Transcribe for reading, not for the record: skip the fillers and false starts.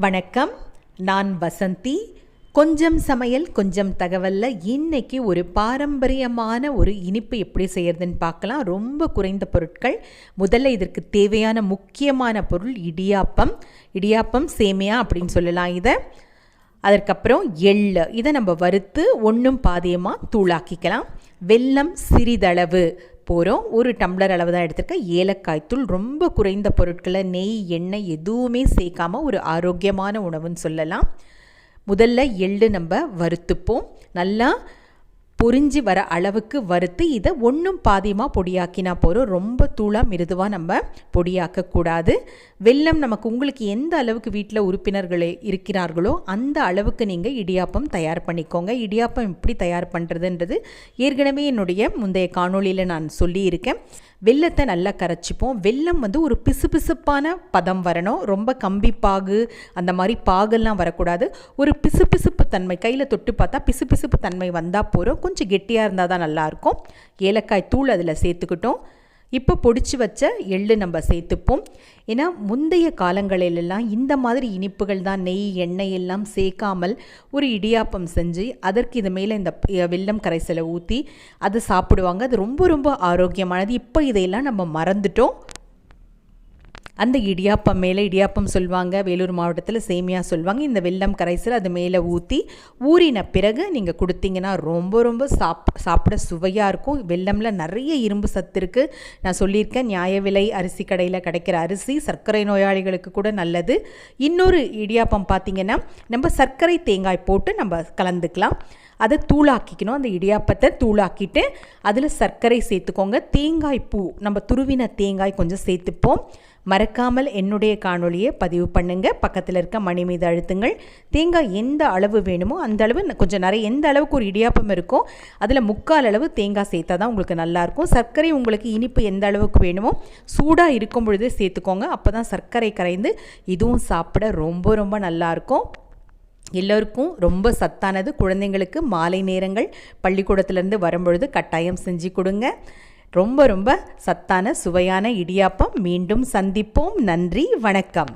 வணக்கம், நான் வசந்தி. கொஞ்சம் சமையல் கொஞ்சம் தகவலில் இன்னைக்கு ஒரு பாரம்பரியமான ஒரு இனிப்பு எப்படி செய்யறதுன்னு பார்க்கலாம். ரொம்ப குறைந்த பொருட்கள். முதல்ல இதற்கு தேவையான முக்கியமான பொருள் இடியாப்பம் சேமியா அப்படின்னு சொல்லலாம் இதை. அதற்கப்புறம் எள்ளு, இதை நம்ம வறுத்து ஒன்றும் பாதியமாக தூளாக்கிக்கலாம். வெல்லம் சிறிதளவு போகிறோம், ஒரு டம்ளர் அளவு தான் எடுத்திருக்கேன். ஏலக்காய் தூள், ரொம்ப குறைந்த பொருட்களை, நெய் எண்ணெய் எதுவுமே சேர்க்காம ஒரு ஆரோக்கியமான உணவுன்னு சொல்லலாம். முதல்ல எள்ளு நம்ம வறுத்துப்போம். நல்லா பொரிஞ்சு வர அளவுக்கு வறுத்து இதை ஒன்றும் பாதியமாக பொடியாக்கினா போகிறோம். ரொம்ப தூளாக மிருதுவாக நம்ம பொடியாக்கக்கூடாது. வெல்லம் நமக்கு உங்களுக்கு எந்த அளவுக்கு வீட்டில் உறுப்பினர்கள் இருக்கிறார்களோ அந்த அளவுக்கு நீங்கள் இடியாப்பம் தயார் பண்ணிக்கோங்க. இடியாப்பம் எப்படி தயார் பண்ணுறதுன்றது ஏற்கனவே என்னுடைய முந்தைய காணொளியில் நான் சொல்லியிருக்கேன். வெல்லத்தை நல்லா கரைச்சிப்போம். வெல்லம் ஒரு பிசுபிசுப்பான பதம் வரணும். ரொம்ப கம்பி பாகு அந்த மாதிரி பாகெல்லாம் வரக்கூடாது. ஒரு பிசுபிசுப்பு தன்மை, கையில் தொட்டு பார்த்தா பிசுபிசுப்பு தன்மை வந்தால் போகிறோம். கொஞ்சம் கெட்டியாக இருந்தால் தான் நல்லாயிருக்கும். ஏலக்காய் தூள் அதில் சேர்த்துக்கிட்டோம். இப்போ பொடிச்சு வச்ச எள்ளு நம்ம சேர்த்துப்போம். ஏன்னா முந்தைய காலங்களிலெல்லாம் இந்த மாதிரி இனிப்புகள் தான், நெய் எண்ணெய் எல்லாம் சேர்க்காமல் ஒரு இடியாப்பம் செஞ்சு அதற்கு இது மேலே இந்த வெல்லம் கரைசலை ஊற்றி அதை சாப்பிடுவாங்க. அது ரொம்ப ரொம்ப ஆரோக்கியமானது. இப்போ இதையெல்லாம் நம்ம மறந்துட்டோம். அந்த இடியாப்பம் மேலே, இடியாப்பம் சொல்லுவாங்க, வேலூர் மாவட்டத்தில் சேமியா சொல்லுவாங்க, இந்த வெல்லம் கரைசல் அது மேலே ஊற்றி ஊறின பிறகு நீங்கள் கொடுத்தீங்கன்னா ரொம்ப ரொம்ப சாப்பிட சுவையாக இருக்கும். வெல்லமில் நிறைய இரும்பு சத்து இருக்குது. நான் சொல்லியிருக்கேன், நியாய விலை அரிசி கடையில் கிடைக்கிற அரிசி சர்க்கரை நோயாளிகளுக்கு கூட நல்லது. இன்னொரு இடியாப்பம் பார்த்திங்கன்னா நம்ம சர்க்கரை தேங்காய் போட்டு நம்ம கலந்துக்கலாம். அதை தூளாக்கிக்கணும். அந்த இடியாப்பத்தை தூளாக்கிட்டு அதில் சர்க்கரை சேர்த்துக்கோங்க. தேங்காய் பூ, நம்ம துருவின தேங்காய் கொஞ்சம் சேர்த்துப்போம். மறக்காமல் என்னுடைய காணொளியை பதிவு பண்ணுங்கள். பக்கத்தில் இருக்க மணி மீது அழுத்துங்கள். தேங்காய் எந்த அளவு வேணுமோ அந்த அளவு, கொஞ்சம் நிறைய, எந்த அளவுக்கு ஒரு இடியாப்பம் இருக்கோ அதில் 3/4 அளவு தேங்காய் சேர்த்தா தான் உங்களுக்கு நல்லாயிருக்கும். சர்க்கரை உங்களுக்கு இனிப்பு எந்த அளவுக்கு வேணுமோ சூடாக இருக்கும் பொழுதே சேர்த்துக்கோங்க. அப்போ தான் சர்க்கரை கரைந்து இதுவும் சாப்பிட ரொம்ப ரொம்ப நல்லாயிருக்கும். எல்லோருக்கும் ரொம்ப சத்தானது. குழந்தைங்களுக்கு மாலை நேரங்கள் பள்ளிக்கூடத்திலேருந்து வரும்பொழுது கட்டாயம் செஞ்சு கொடுங்க. ரொம்ப ரொம்ப சத்தான சுவையான இடியாப்பம். மீண்டும் சந்திப்போம். நன்றி, வணக்கம்.